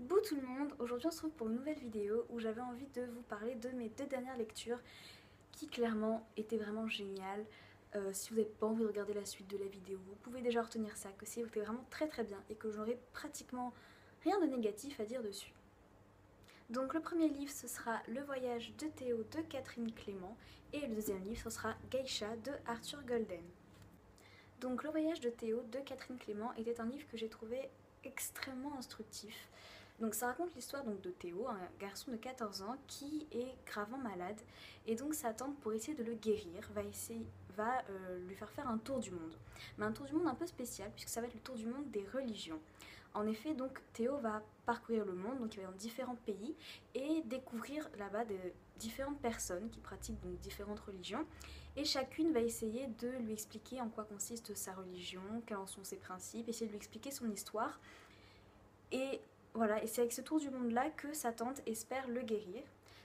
Bouh tout le monde, aujourd'hui on se retrouve pour une nouvelle vidéo où j'avais envie de vous parler de mes deux dernières lectures qui clairement étaient vraiment géniales. Si vous n'avez pas envie de regarder la suite de la vidéo, vous pouvez déjà retenir ça, que c'était vraiment très bien et que j'aurai pratiquement rien de négatif à dire dessus. Donc le premier livre ce sera Le voyage de Théo de Catherine Clément et le deuxième livre ce sera Geisha de Arthur Golden. Donc Le voyage de Théo de Catherine Clément était un livre que j'ai trouvé extrêmement instructif. Donc ça raconte l'histoire donc de Théo, un garçon de 14 ans qui est gravement malade et donc sa tante pour essayer de le guérir va lui faire un tour du monde. Mais un tour du monde un peu spécial puisque ça va être le tour du monde des religions. En effet donc Théo va parcourir le monde, donc il va dans différents pays et découvrir là-bas de différentes personnes qui pratiquent donc différentes religions et chacune va essayer de lui expliquer en quoi consiste sa religion, quels en sont ses principes, essayer de lui expliquer son histoire. Et voilà, et c'est avec ce tour du monde-là que sa tante espère le guérir.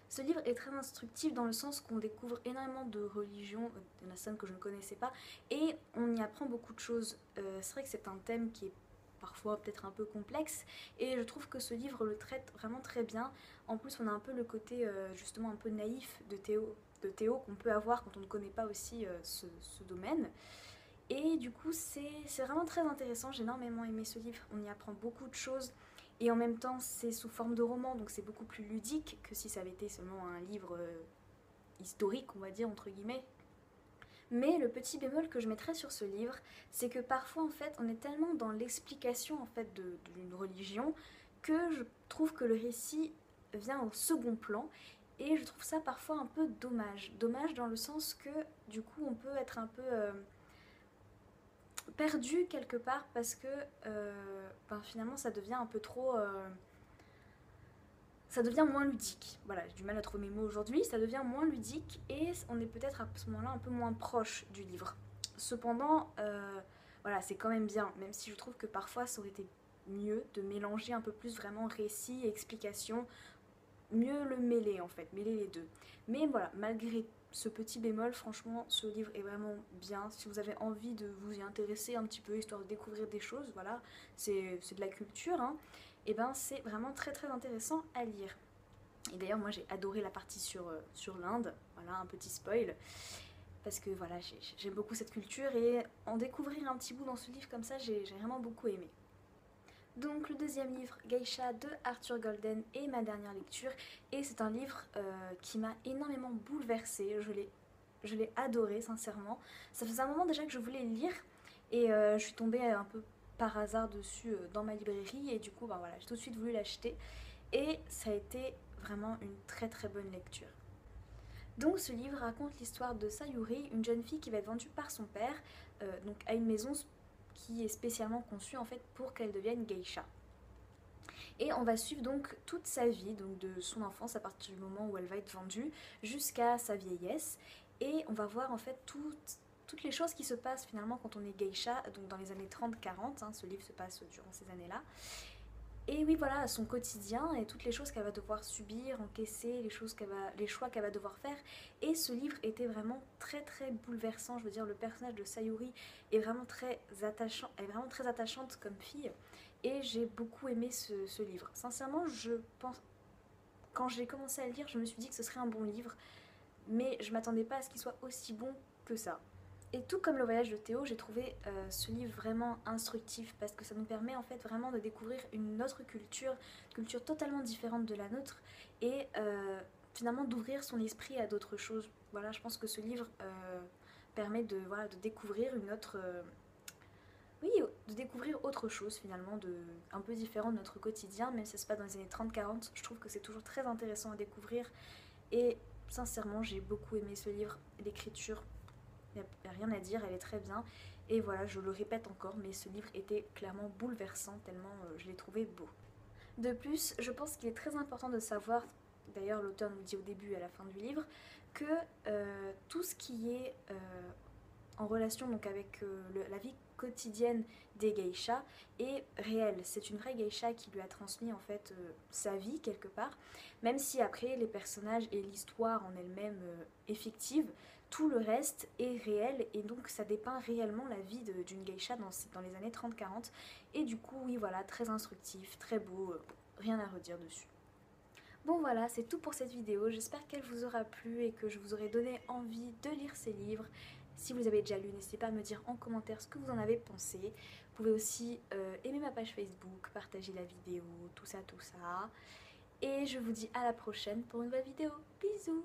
Ce livre est très instructif dans le sens qu'on découvre énormément de religions, de nations que je ne connaissais pas, et on y apprend beaucoup de choses. C'est vrai que c'est un thème qui est parfois peut-être un peu complexe, et je trouve que ce livre le traite vraiment très bien. En plus, on a un peu le côté justement un peu naïf de Théo qu'on peut avoir quand on ne connaît pas aussi ce domaine. Et du coup, c'est vraiment très intéressant. J'ai énormément aimé ce livre. On y apprend beaucoup de choses. Et en même temps, c'est sous forme de roman, donc c'est beaucoup plus ludique que si ça avait été seulement un livre historique, on va dire, entre guillemets. Mais le petit bémol que je mettrais sur ce livre, c'est que parfois, en fait, on est tellement dans l'explication en fait d'une religion que je trouve que le récit vient au second plan. Et je trouve ça parfois un peu dommage. Dommage dans le sens que, du coup, on peut être un peu perdu quelque part parce que finalement ça devient un peu trop ça devient moins ludique. Voilà, j'ai du mal à trouver mes mots aujourd'hui, ça devient moins ludique et on est peut-être à ce moment-là un peu moins proche du livre. Cependant, voilà, c'est quand même bien, même si je trouve que parfois ça aurait été mieux de mélanger un peu plus vraiment récit et explication, mieux le mêler en fait, mêler les deux. Mais voilà, malgré ce petit bémol, franchement, ce livre est vraiment bien. Si vous avez envie de vous y intéresser un petit peu, histoire de découvrir des choses, voilà, c'est de la culture, hein, et ben c'est vraiment très intéressant à lire. Et d'ailleurs, moi j'ai adoré la partie sur l'Inde, voilà, un petit spoil, parce que voilà, j'aime beaucoup cette culture et en découvrir un petit bout dans ce livre comme ça, j'ai vraiment beaucoup aimé. Donc le deuxième livre, Geisha de Arthur Golden, est ma dernière lecture et c'est un livre qui m'a énormément bouleversée, je l'ai adoré sincèrement. Ça faisait un moment déjà que je voulais le lire et je suis tombée un peu par hasard dessus dans ma librairie et du coup ben voilà, j'ai tout de suite voulu l'acheter et ça a été vraiment une très bonne lecture. Donc ce livre raconte l'histoire de Sayuri, une jeune fille qui va être vendue par son père donc à une maison qui est spécialement conçue en fait pour qu'elle devienne geisha. Et on va suivre donc toute sa vie, donc de son enfance à partir du moment où elle va être vendue jusqu'à sa vieillesse. Et on va voir en fait toutes les choses qui se passent finalement quand on est geisha, donc dans les années 30-40, hein, ce livre se passe durant ces années-là. Et oui, voilà, son quotidien et toutes les choses qu'elle va devoir subir, encaisser, les choix qu'elle va devoir faire. Et ce livre était vraiment très bouleversant. Je veux dire, le personnage de Sayuri est vraiment très attachant, elle est vraiment très attachante comme fille. Et j'ai beaucoup aimé ce livre. Sincèrement, je pense, quand j'ai commencé à le lire, je me suis dit que ce serait un bon livre, mais je m'attendais pas à ce qu'il soit aussi bon que ça. Et tout comme le voyage de Théo, j'ai trouvé ce livre vraiment instructif parce que ça nous permet en fait vraiment de découvrir une autre culture totalement différente de la nôtre et finalement d'ouvrir son esprit à d'autres choses. Voilà, je pense que ce livre permet voilà, de découvrir une autre... oui, de découvrir autre chose finalement, un peu différent de notre quotidien, même si ça se passe dans les années 30-40. Je trouve que c'est toujours très intéressant à découvrir et sincèrement j'ai beaucoup aimé ce livre, l'écriture. Il n'y a rien à dire, elle est très bien. Et voilà, je le répète encore, mais ce livre était clairement bouleversant, tellement je l'ai trouvé beau. De plus, je pense qu'il est très important de savoir, d'ailleurs l'auteur nous le dit au début et à la fin du livre, que tout ce qui est en relation donc avec la vie quotidienne des geishas est réel. C'est une vraie geisha qui lui a transmis en fait sa vie quelque part, même si après les personnages et l'histoire en elle-même est fictive, tout le reste est réel et donc ça dépeint réellement la vie d'une geisha dans les années 30-40 et du coup oui voilà, très instructif, très beau. rien à redire dessus. Bon voilà, c'est tout pour cette vidéo, j'espère qu'elle vous aura plu et que je vous aurai donné envie de lire ces livres. Si vous avez déjà lu, n'hésitez pas à me dire en commentaire ce que vous en avez pensé. Vous pouvez aussi aimer ma page Facebook, partager la vidéo, tout ça. Et je vous dis à la prochaine pour une nouvelle vidéo. Bisous!